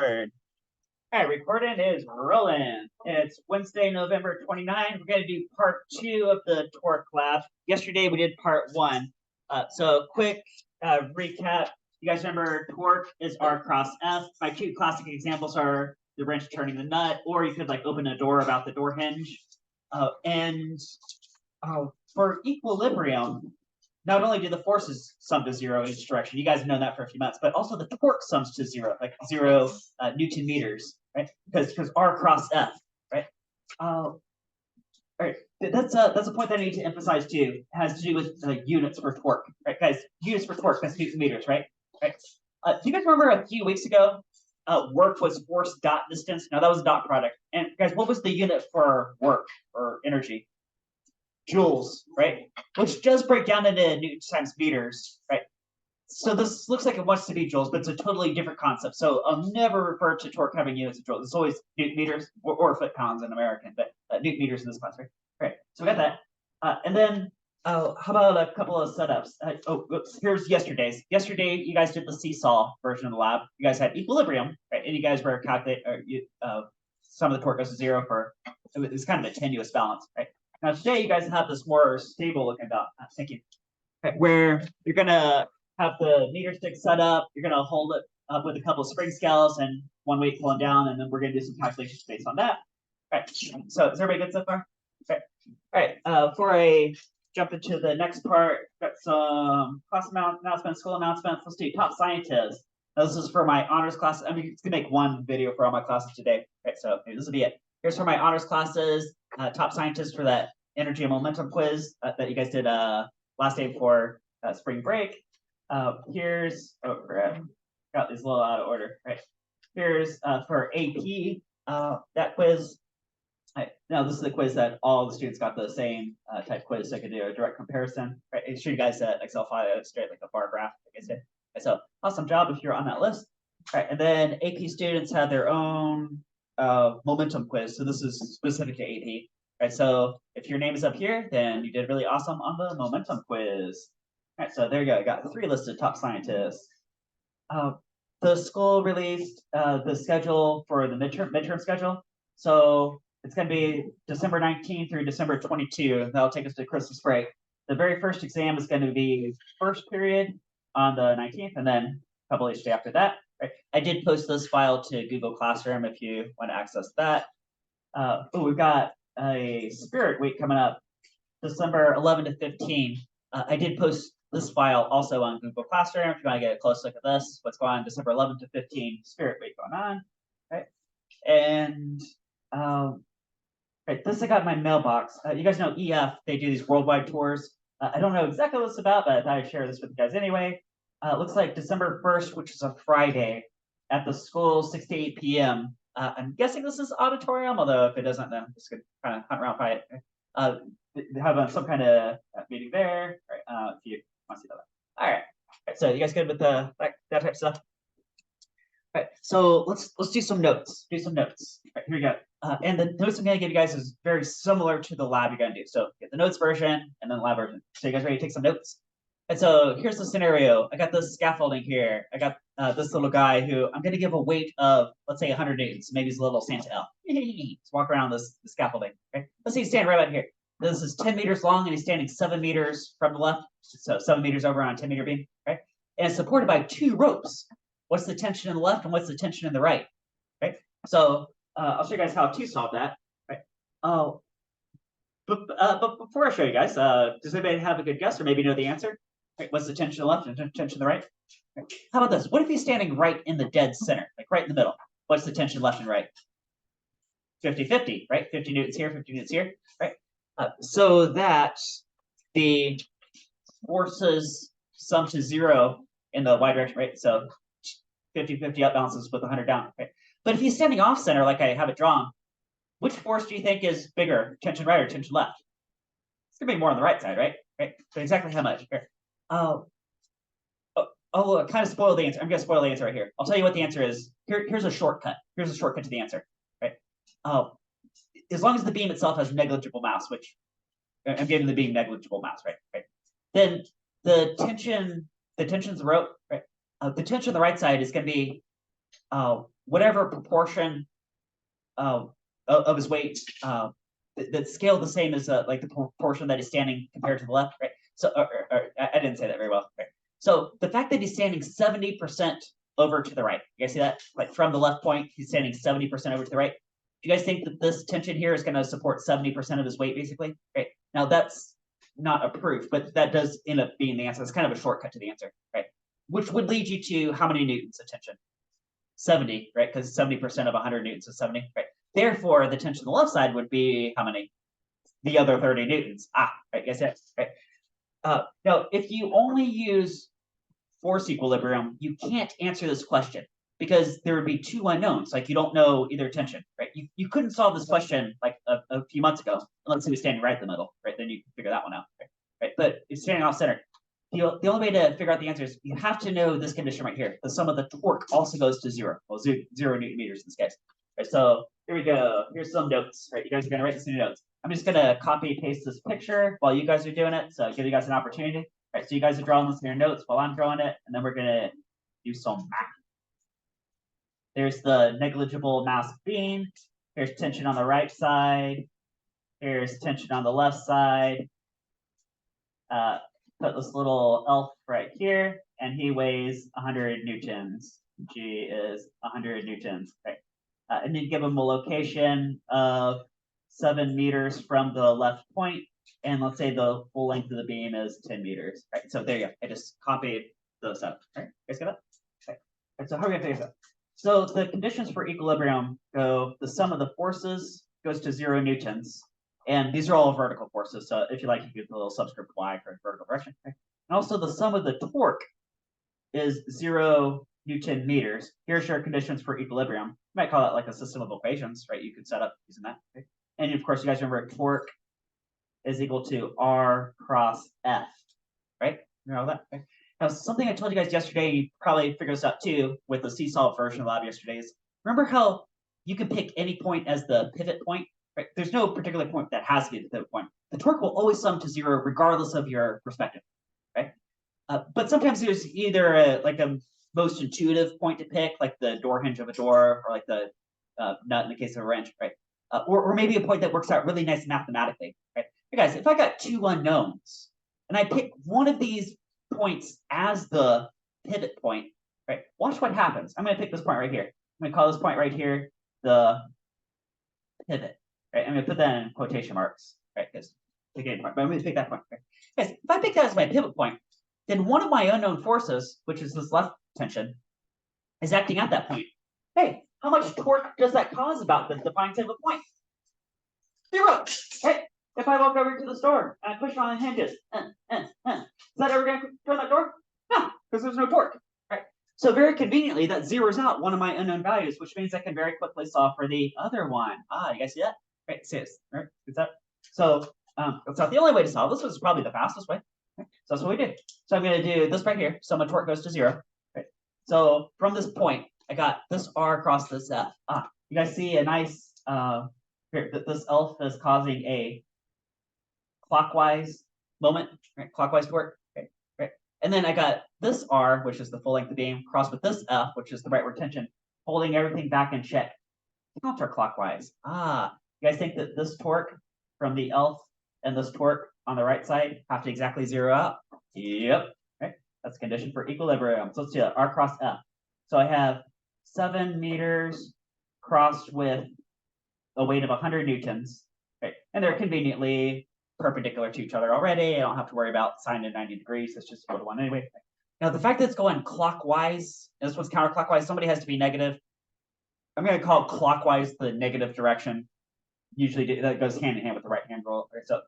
password. All right, recording is rolling. It's Wednesday, November 29th. We're going to do part 2 of the torque lab. Yesterday we did part 1. So quick recap. You guys remember torque is R cross F. My two classic examples are the wrench turning the nut, or you could like open a door about the door hinge. For equilibrium, not only do the forces sum to 0 in each direction, you guys have known that for a few months, but also the torque sums to 0, like 0 Newton meters, right? Because R cross F, right? All right, that's a point that I need to emphasize too. It has to do with units for torque, right, guys? Units for torque, that's Newton meters, right? Right. Do you guys remember a few weeks ago, work was force dot distance? Now that was a dot product. And guys, what was the unit for work or energy? Joules, right? Which does break down into newtons times meters, right? So this looks like it wants to be joules, but it's a totally different concept. So I'll never refer to torque having units of joules. It's always newton meters or foot pounds in American, but newton meters in this class, right? Right. So we got that. And then how about a couple of setups? Oops, here's yesterday's. Yesterday, you guys did the seesaw version of the lab. You guys had equilibrium, right? And you guys were calculating, some of the torque goes to 0 for, it's kind of a tenuous balance, right? Now today you guys have this more stable looking dot. Thank you. Okay, where you're gonna have the meter stick set up. You're gonna hold it up with a couple of spring scales and one weight pulling down, and then we're gonna do some calculations based on that. All right. So is everybody good so far? Okay. All right. Before I jump into the next part, got some class announcements, school announcements. Let's do top scientists. Now, this is for my honors class. I'm just gonna make one video for all my classes today. Right. So this will be it. Here's for my honors classes. Top scientists for that energy and momentum quiz that you guys did last day before spring break. Here's got these a little out of order, right? Here's for AP that quiz. Now this is the quiz that all the students got the same type quiz, so I could do a direct comparison. Right? I show you guys that Excel file straight like a bar graph, like I said. Right, so awesome job if you're on that list. All right, and then AP students had their own momentum quiz. So this is specific to AP. Right, so if your name is up here, then you did really awesome on the momentum quiz. All right, so there you go. I got 3 listed top scientists. The school released the schedule for the midterm schedule. So it's going to be December 19 through December 22. That'll take us to Christmas break. The very first exam is going to be first period on the 19th, and then a couple each day after that. Right? I did post this file to Google Classroom if you want to access that. We've got a spirit week coming up, December 11 to 15. I did post this file also on Google Classroom if you want to get a close look at this. What's going on December 11 to 15, spirit week going on. Right? And right, this I got in my mailbox. You guys know EF, they do these worldwide tours. I don't know exactly what it's about, but I thought I'd share this with you guys anyway. It looks like December 1st, which is a Friday, at the school, 6 to 8 p.m. I'm guessing this is auditorium, although if it doesn't, then I'm just gonna kind of hunt around by it. Have some kind of meeting there, right? If you want to see that. All right. So you guys good with that type of stuff? All right. So let's do some notes. Do some notes. All right, here we go. And the notes I'm gonna give you guys is very similar to the lab you're gonna do. So get the notes version and then the lab version. So you guys ready to take some notes? And so here's the scenario. I got this scaffolding here. I got this little guy who I'm going to give a weight of, let's say 100 newtons. Maybe he's a little Santa L. Let's walk around this scaffolding. Okay? Let's say he's standing right about here. This is 10 meters long and he's standing 7 meters from the left. So 7 meters over on a 10-meter beam. Right? And it's supported by 2 ropes. What's the tension in the left and what's the tension in the right? Right? So I'll show you guys how to solve that. Right? But before I show you guys, does anybody have a good guess or maybe know the answer? Right, what's the tension on the left and tension on the right? Right. How about this? What if he's standing right in the dead center, like right in the middle? What's the tension left and right? 50-50, right? 50 newtons here, 50 newtons here, right? So that the forces sum to 0 in the y direction, right? So 50-50 up balances with 100 down, right? But if he's standing off center, like I have it drawn, which force do you think is bigger, tension right or tension left? It's gonna be more on the right side, right? Right. So exactly how much? Here. I'll kind of spoil the answer. I'm going to spoil the answer right here. I'll tell you what the answer is. Here's a shortcut. Here's a shortcut to the answer. Right. As long as the beam itself has negligible mass, which I'm giving the beam negligible mass, right? Right. Then the tension's the rope, right? The tension on the right side is going to be whatever proportion of his weight that's scaled the same as like the proportion that he's standing compared to the left, right? So I didn't say that very well, right? So the fact that he's standing 70% over to the right, you guys see that? Like from the left point, he's standing 70% over to the right. Do you guys think that this tension here is going to support 70% of his weight, basically? Right now, that's not a proof, but that does end up being the answer. It's kind of a shortcut to the answer, right? Which would lead you to how many newtons of tension? 70, right? Because 70% of 100 newtons is 70, right? Therefore, the tension on the left side would be how many? The other 30 newtons. Right, guess it, right? Now, if you only use force equilibrium, you can't answer this question because there would be two unknowns. Like you don't know either tension, right? You couldn't solve this question like a few months ago. Let's say we're standing right in the middle, right? Then you can figure that one out, right? But if standing off center, the only way to figure out the answer is you have to know this condition right here. The sum of the torque also goes to zero. Well, 0 Newton meters in this case. Right, so here we go. Here's some notes, right? You guys are gonna write this in your notes. I'm just gonna copy paste this picture while you guys are doing it. So give you guys an opportunity. Right, so you guys are drawing this in your notes while I'm drawing it, and then we're gonna do some math. There's the negligible mass beam. Here's tension on the right side. Here's tension on the left side. Put this little elf right here, and he weighs 100 newtons. G is 100 newtons, right? And then give him a location of 7 meters from the left point, and let's say the full length of the beam is 10 meters, right? So there you go. I just copied those up, right? You guys get that? Okay. Right, so how are we gonna figure this out? So the conditions for equilibrium go, the sum of the forces goes to 0 newtons, and these are all vertical forces. So if you like, you can do the little subscript y for vertical direction. Okay? And also the sum of the torque is 0 Newton meters. Here's your conditions for equilibrium. You might call it like a system of equations, right? You could set up using that. Okay? And of course, you guys remember torque is equal to R cross F, right? Remember all that? Okay? Now, something I told you guys yesterday, you probably figured this out too with the C-solve version of lab yesterday is, remember how you can pick any point as the pivot point, right? There's no particular point that has to be the pivot point. The torque will always sum to 0 regardless of your perspective, right? But sometimes there's either a most intuitive point to pick, like the door hinge of a door, or like the nut in the case of a wrench, right? Or maybe a point that works out really nice mathematically, right? Hey guys, if I got two unknowns and I pick one of these points as the pivot point, right? Watch what happens. I'm going to pick this point right here. I'm going to call this point right here the pivot, right? I'm going to put that in quotation marks, right? Because pick any point, but I'm going to pick that point. Right? Guys, if I pick that as my pivot point, then one of my unknown forces, which is this left tension, is acting at that point. Hey, how much torque does that cause about the defined pivot point? 0. Hey, if I walk over to the store and I push on the hinges, is that ever going to turn that door? No, because there's no torque. Right. So very conveniently, that zeroes out one of my unknown values, which means I can very quickly solve for the other one. You guys see that? Right, see this, right? Is that? So that's not the only way to solve. This was probably the fastest way. Right? So that's what we did. So I'm going to do this right here. So my torque goes to 0. Right? So from this point, I got this R across this F. You guys see a nice, here, this elf is causing a clockwise moment, right? Clockwise torque, right? And then I got this R, which is the full length of the beam, crossed with this F, which is the rightward tension, holding everything back in check. Counterclockwise. You guys think that this torque from the elf and this torque on the right side have to exactly zero out? Yep, right? That's condition for equilibrium. So let's do that, R cross F. So I have 7 meters crossed with a weight of 100 newtons, right? And they're conveniently perpendicular to each other already. I don't have to worry about sine of 90 degrees. It's just equal to 1 anyway. Now, the fact that it's going clockwise, and this one's counterclockwise, somebody has to be negative. I'm going to call clockwise the negative direction. Usually that goes hand in hand with the right hand rule. Right? So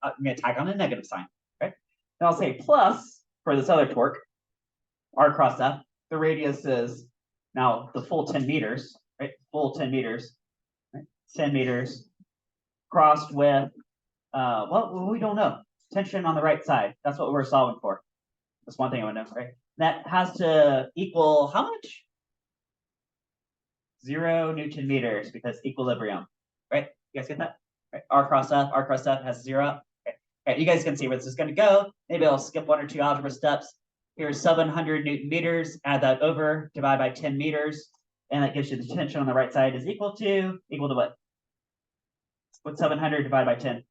I'm going to tag on a negative sign. Right? And I'll say plus for this other torque, R cross F. The radius is now the full 10 meters, right? Full 10 meters, right? 10 meters crossed with, well, we don't know. Tension on the right side. That's what we're solving for. That's one thing I want to know, right? That has to equal how much? 0 Newton meters because equilibrium, right? You guys get that? Right? R cross F has 0. Okay. Right, you guys can see where this is going to go. Maybe I'll skip 1 or 2 algebra steps. Here's 700 Newton meters. Add that over, divide by 10 meters. and that gives you the tension on the right side is equal to what? What's 700 divided by 10?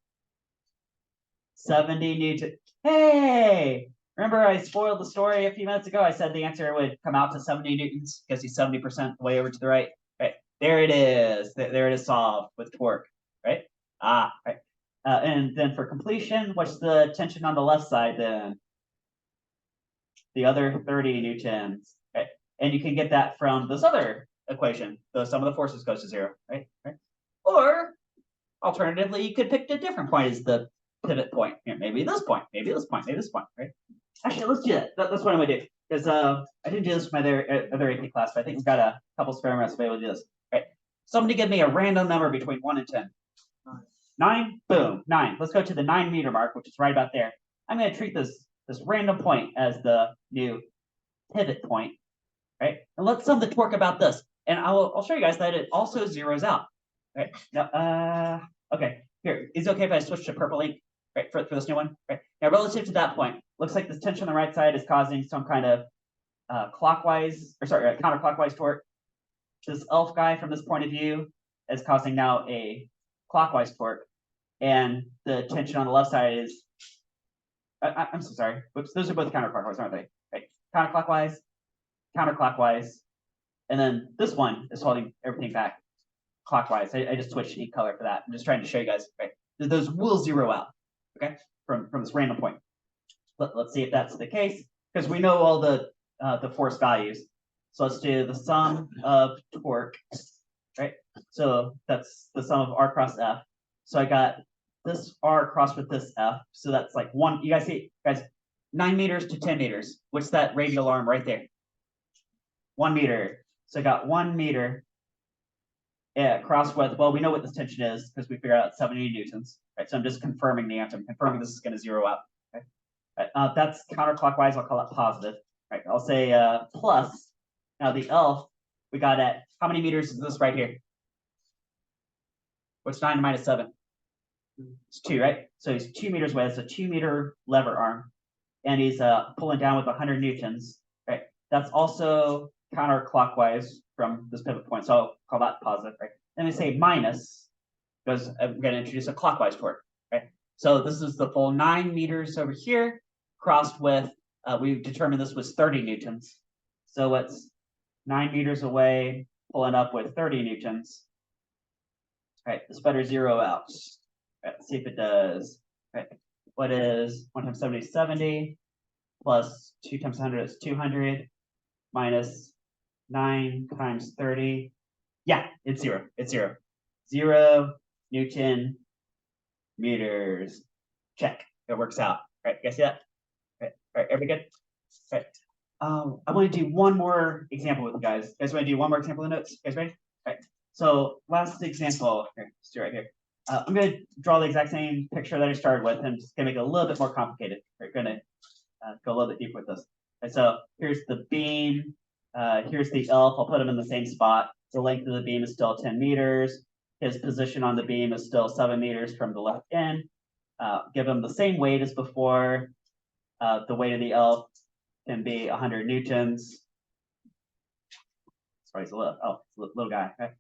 70 Newton. Hey, remember I spoiled the story a few minutes ago? I said the answer would come out to 70 newtons because he's 70% the way over to the right. Right, there it is. There it is solved with torque, right? Right. And then for completion, what's the tension on the left side then? The other 30 newtons, right? And you can get that from this other equation. The sum of the forces goes to 0, right? Or alternatively, you could pick a different point as the pivot point. Here, maybe this point, maybe this point, maybe this point, right? Actually, let's do that. That's what I'm gonna do. Because I didn't do this with my other AP class, but I think we've got a couple spare minutes to be able to do this. Right. Somebody give me a random number between 1 and 10. 9? Boom, 9. Let's go to the 9 meter mark, which is right about there. I'm gonna treat this random point as the new pivot point, right? And let's sum the torque about this. And I'll show you guys that it also zeroes out. Right. Now, okay. Here, is it okay if I switch to purple ink? Right, for this new one. Right. Now, relative to that point, looks like this tension on the right side is causing some kind of counterclockwise torque. This ELF guy from this point of view is causing now a clockwise torque, and the tension on the left side is. I'm so sorry. Whoops, those are both counterclockwise, aren't they? Right. Counterclockwise, and then this one is holding everything back clockwise. I just switched ink color for that. I'm just trying to show you guys. Right. Those will zero out. Okay, from this random point. Let's see if that's the case, because we know all the force values. So let's do the sum of torque, right? So that's the sum of R cross F. So I got this R crossed with this F. So that's like 1. You guys see, guys, 9 meters to 10 meters. What's that radial arm right there? 1 meter. So I got 1 meter. Yeah, crossed with, well, we know what this tension is because we figured out 70 newtons. Right, so I'm just confirming the answer. I'm confirming this is going to zero out. Okay? Right, that's counterclockwise. I'll call it positive. Right, I'll say plus. Now the ELF, we got at how many meters is this right here? What's 9 minus 7? It's 2, right? So he's 2 meters away. It's a 2 meter lever arm, and he's pulling down with 100 newtons. Right, that's also counterclockwise from this pivot point. So I'll call that positive. Right, then we say minus, because I'm going to introduce a clockwise torque, right? So this is the full 9 meters over here, crossed with, we determined this was 30 newtons. So it's 9 meters away, pulling up with 30 newtons. Right, this better zero out. Right, let's see if it does. Right, what is 1 times 70 is 70, plus 2 times 100 is 200, minus 9 times 30. Yeah, it's 0. It's 0. 0 Newton meters. Check. It works out. Right. You guys see that? Right. Right. Everybody good? Right. I want to do one more example with you guys. You guys want to do one more example in the notes? You guys ready? Right. So last example. Here, let's do it right here. I'm going to draw the exact same picture that I started with. I'm just going to make it a little bit more complicated. We're going to go a little bit deeper with this. And so here's the beam. Here's the ELF. I'll put them in the same spot. The length of the beam is still 10 meters. His position on the beam is still 7 meters from the left end. Give him the same weight as before. The weight of the ELF can be 100 newtons. Sorry, he's a little guy. Okay.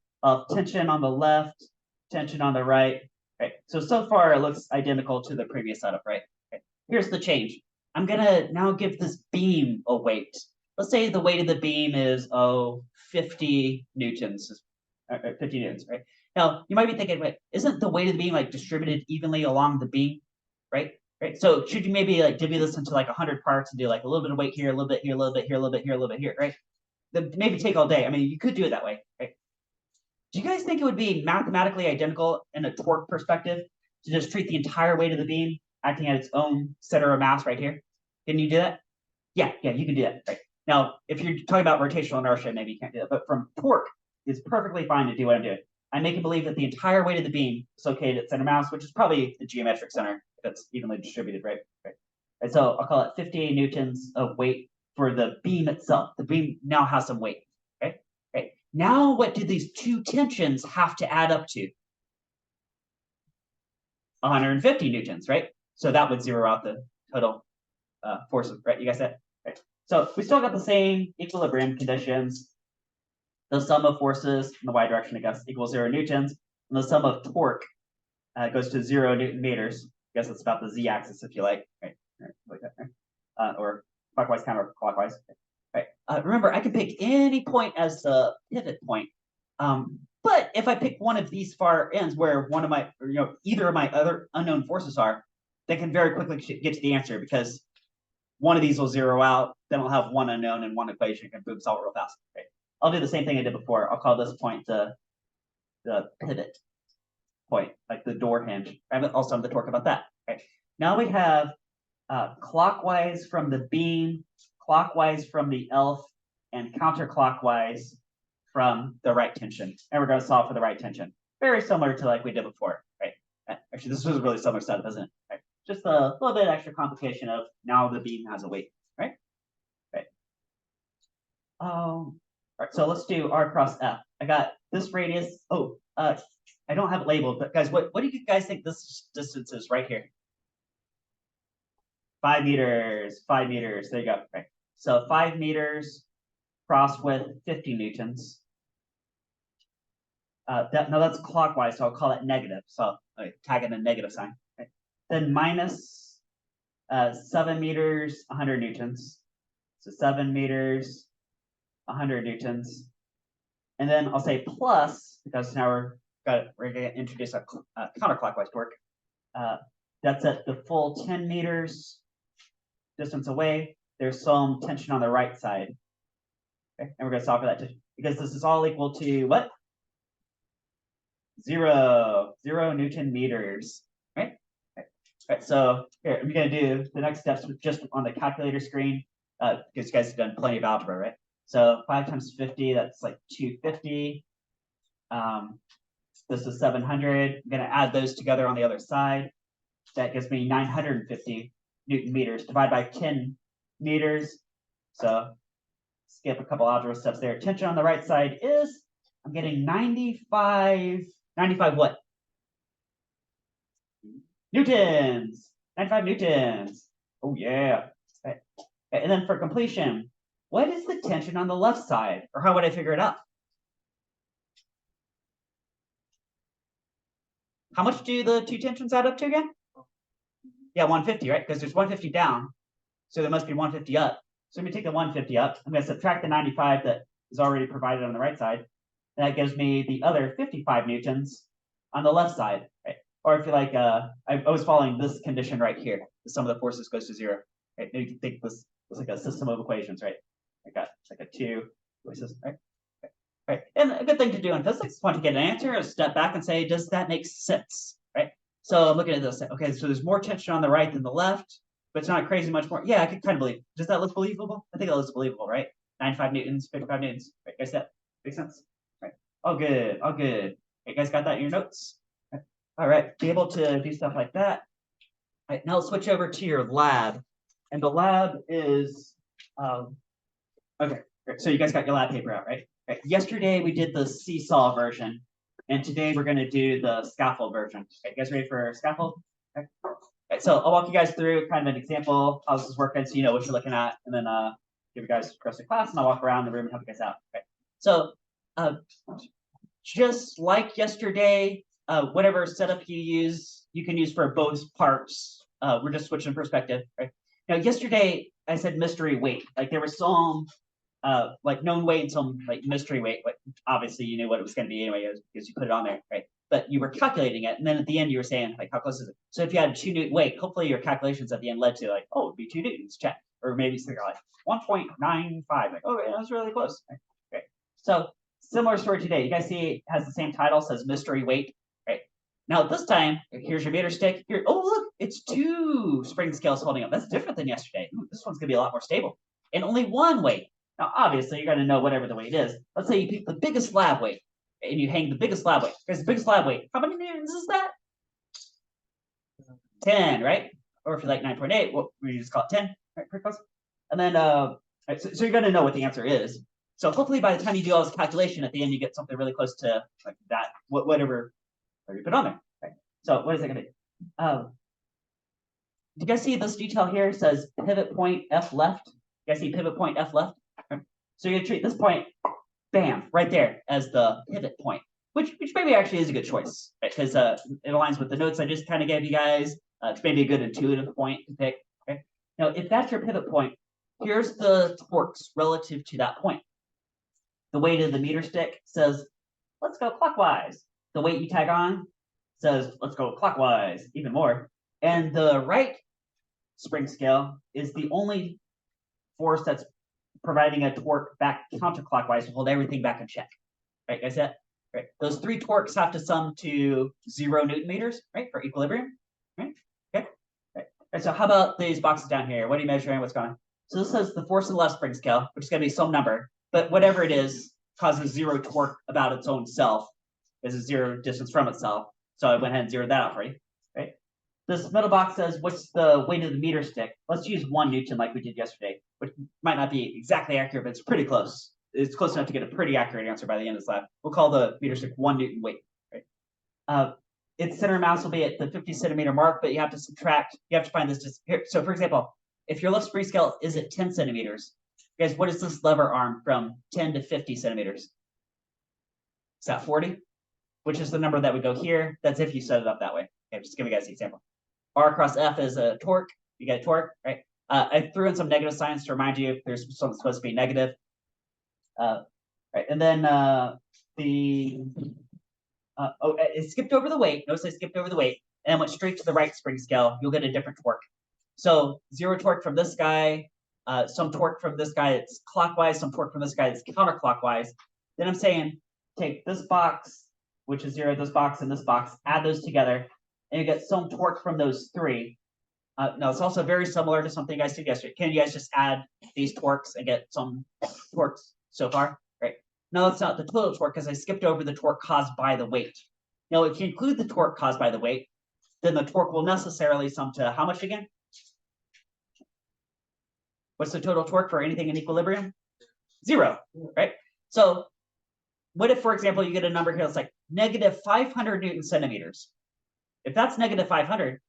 Tension on the left, tension on the right. Right. So far it looks identical to the previous setup, right? Okay. Here's the change. I'm gonna now give this beam a weight. Let's say the weight of the beam is 50 newtons, 50 newtons, right? Now you might be thinking, wait, isn't the weight of the beam like distributed evenly along the beam, right? Right. So should you maybe like divvy this into like 100 parts and do like a little bit of weight here, a little bit here, a little bit here, a little bit here, a little bit here, right? Maybe take all day. I mean, you could do it that way, right? Do you guys think it would be mathematically identical in a torque perspective to just treat the entire weight of the beam acting at its own center of mass right here? Can you do that? Yeah, you can do that. Right. Now, if you're talking about rotational inertia, maybe you can't do that. But from torque, it's perfectly fine to do what I'm doing. I'm making believe that the entire weight of the beam is located at center mass, which is probably the geometric center if it's evenly distributed, right? And so I'll call it 50 newtons of weight for the beam itself. The beam now has some weight. Right. Now, what do these two tensions have to add up to? 150 newtons, right? So that would zero out the total force, right? You guys said, right? So we still got the same equilibrium conditions. The sum of forces in the y direction, I guess, equals 0 newtons, and the sum of torque goes to 0 newton meters. I guess it's about the z-axis, if you like, right? Like that, right? Or clockwise, counterclockwise. Right. Remember, I can pick any point as the pivot point. But if I pick one of these far ends where one of my, either of my other unknown forces are, they can very quickly get to the answer because one of these will zero out. Then I'll have one unknown and one equation can boom solve it real fast. Okay. I'll do the same thing I did before. I'll call this point the pivot point, like the door hinge. I also have the torque about that. Okay. Now we have clockwise from the beam, clockwise from the elf, and counterclockwise from the right tension. And we're going to solve for the right tension. Very similar to like we did before, right? Actually, this was a really similar setup, isn't it? Right? Just a little bit extra complication of now the beam has a weight, right? Right. All right, so let's do R cross F. I got this radius. Oh, I don't have it labeled, but guys, what do you guys think this distance is right here? 5 meters, 5 meters. There you go. Right. So 5 meters crossed with 50 newtons. That's clockwise, so I'll call it negative. So I'll tag in a negative sign. Right. Then minus 7 meters, 100 newtons. So 7 meters, 100 newtons. And then I'll say plus, because now we're going to introduce a counterclockwise torque. That's at the full 10 meters distance away. There's some tension on the right side. Okay, and we're going to solve for that because this is all equal to what? 0 Newton meters, right? Right. So here, I'm going to do the next steps just on the calculator screen because you guys have done plenty of algebra, right? So 5 times 50, that's like 250. This is 700. I'm going to add those together on the other side. That gives me 950 Newton meters divided by 10 meters. So skip a couple algebra steps there. Tension on the right side is, I'm getting 95 what? Newtons. 95 newtons. Oh, yeah. Okay. And then for completion, what is the tension on the left side? Or how would I figure it out? How much do the two tensions add up to again? Yeah, 150, right? Because there's 150 down. So there must be 150 up. So let me take the 150 up. I'm going to subtract the 95 that is already provided on the right side. And that gives me the other 55 newtons on the left side. Right? Or if you like, I was following this condition right here. The sum of the forces goes to 0. Right? Maybe you can think this was like a system of equations, right? I got like a 2 system, right? Right. And a good thing to do in physics is once you get an answer, a step back and say, does that make sense? Right. So I'm looking at this. Okay, so there's more tension on the right than the left, but it's not crazy much more. Yeah, I could kind of believe. Does that look believable? I think that looks believable, right? 95 newtons, 55 newtons. Right, guys, that makes sense? Right. All good, all good. You guys got that in your notes? Right. All right, be able to do stuff like that. All right, now let's switch over to your lab. And the lab is, okay, great. So you guys got your lab paper out, right? Right. Yesterday we did the seesaw version, and today we're going to do the scaffold version. Okay, you guys ready for scaffold? Okay. Right, so I'll walk you guys through kind of an example how this is working, so you know what you're looking at, and then give you guys the rest of class, and I'll walk around the room and help you guys out. Okay. So just like yesterday, whatever setup you use, you can use for both parts. We're just switching perspective, right? Now, yesterday I said mystery weight, like there was some like known weight and some like mystery weight, but obviously you knew what it was going to be anyway because you put it on there, right? But you were calculating it, and then at the end you were saying like how close is it? So if you had 2 Newton weight, hopefully your calculations at the end led to like, oh, it'd be 2 Newtons, check, or maybe something like 1.95, like, oh, that was really close. Okay, so similar story today. You guys see it has the same title, says mystery weight, right? Now this time, here's your meter stick. Here, oh look, it's 2 spring scales holding up. That's different than yesterday. Ooh, this one's gonna be a lot more stable, and only 1 weight. Now, obviously, you're going to know whatever the weight is. Let's say you pick the biggest slab weight, and you hang the biggest slab weight. Because the biggest slab weight, how many newtons is that? 10, right? Or if you like 9.8, well, we just call it 10, right? Pretty close. And then, right, so you're going to know what the answer is. So hopefully, by the time you do all this calculation, at the end, you get something really close to like that, whatever you put on there. Right? So what is it going to be? Do you guys see this detail here? It says pivot point F left. You guys see pivot point F left? So you're going to treat this point bam, right there as the pivot point, which maybe actually is a good choice, right? Because it aligns with the notes I just kind of gave you guys. It's maybe a good intuitive point to pick. Okay? Now, if that's your pivot point, here's the torques relative to that point. The weight of the meter stick says, let's go clockwise. The weight you tag on says, let's go clockwise, even more. And the right spring scale is the only force that's providing a torque back counterclockwise to hold everything back in check. Right, guys? Right. Those three torques have to sum to 0 Newton meters, right, for equilibrium. Right? Okay. Right. So how about these boxes down here? What are you measuring? What's going on? So this says the force in the left spring scale, which is going to be some number, but whatever it is causes 0 torque about its own self. Is a 0 distance from itself. So I went ahead and zeroed that out for you. Right. This middle box says, what's the weight of the meter stick? Let's use 1 Newton like we did yesterday, which might not be exactly accurate, but it's pretty close. It's close enough to get a pretty accurate answer by the end of this lab. We'll call the meter stick 1 Newton weight. Right? Its center of mass will be at the 50 centimeter mark, but you have to subtract, you have to find this just here. So for example, if your left spring scale is at 10 centimeters, guys, what is this lever arm from 10 to 50 centimeters? Is that 40? Which is the number that would go here. That's if you set it up that way. Okay, just give you guys an example. R cross F is a torque. You get a torque, right? I threw in some negative signs to remind you if there's something supposed to be negative. Right, and then it skipped over the weight. Notice I skipped over the weight and then went straight to the right spring scale. You'll get a different torque. So 0 torque from this guy, some torque from this guy that's clockwise, some torque from this guy that's counterclockwise. Then I'm saying take this box, which is 0, this box, and this box, add those together, and you get some torque from those three. No, it's also very similar to something you guys did yesterday. Can you guys just add these torques and get some torques so far? Right. No, it's not the total torque because I skipped over the torque caused by the weight. Now, if you include the torque caused by the weight, then the torque will necessarily sum to how much again? What's the total torque for anything in equilibrium? 0, right? So what if, for example, you get a number here that's like negative 500 Newton centimeters? If that's negative 500,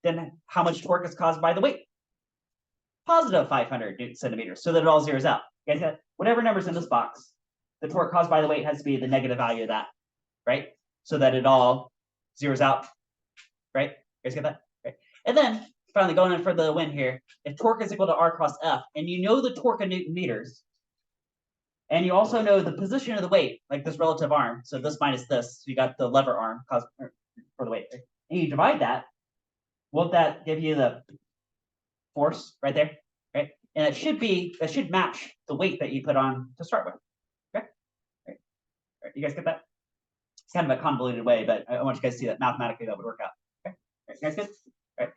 then how much torque is caused by the weight? Positive 500 Newton centimeters, so that it all zeroes out. You guys got whatever number's in this box, the torque caused by the weight has to be the negative value of that, right? So that it all zeroes out, right? You guys get that? Right. And then finally going in for the win here, if torque is equal to R cross F, and you know the torque in Newton meters, and you also know the position of the weight, like this relative arm, so this minus this, so you got the lever arm for the weight, right? And you divide that, won't that give you the force right there, right? And it should match the weight that you put on to start with, okay? Right. You guys get that? It's kind of a convoluted way, but I want you guys to see that mathematically that would work out. Okay, right. You guys good? Right.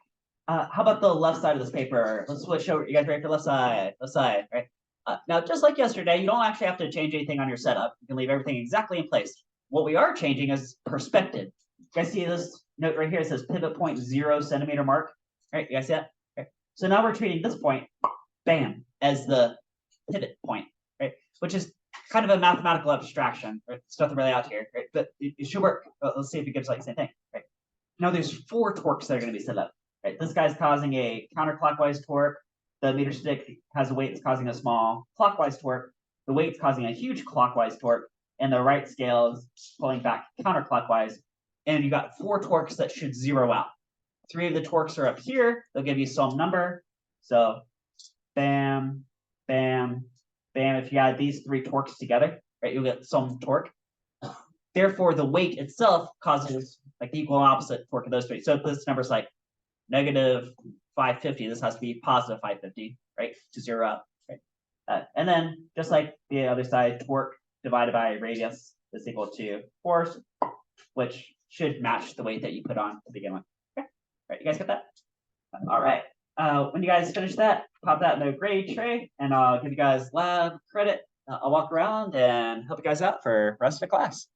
How about the left side of this paper? Let's switch over. You guys ready for left side? Left side, right? Now, just like yesterday, you don't actually have to change anything on your setup. You can leave everything exactly in place. What we are changing is perspective. You guys see this note right here? It says pivot point 0 centimeter mark. Right? You guys see that? Okay. So now we're treating this point, bam, as the pivot point, right? Which is kind of a mathematical abstraction, right? It's nothing really out here, right? But it should work. Let's see if it gives like the same thing, right? Now there's 4 torques that are going to be set up, right? This guy's causing a counterclockwise torque. The meter stick has a weight that's causing a small clockwise torque. The weight's causing a huge clockwise torque, and the right scale is pulling back counterclockwise. And you got 4 torques that should zero out. 3 of the torques are up here. They'll give you some number. So bam, bam, bam. If you add these 3 torques together, right, you'll get some torque. Therefore, the weight itself causes like the equal and opposite torque of those 3. So if this number's like negative 550, this has to be positive 550, right, to zero out. Right? And then just like the other side, torque divided by radius is equal to force, which should match the weight that you put on to begin with. Okay, right, you guys get that? All right. When you guys finish that, pop that in the grade tray, and I'll give you guys lab credit. I'll walk around and help you guys out for the rest of the class.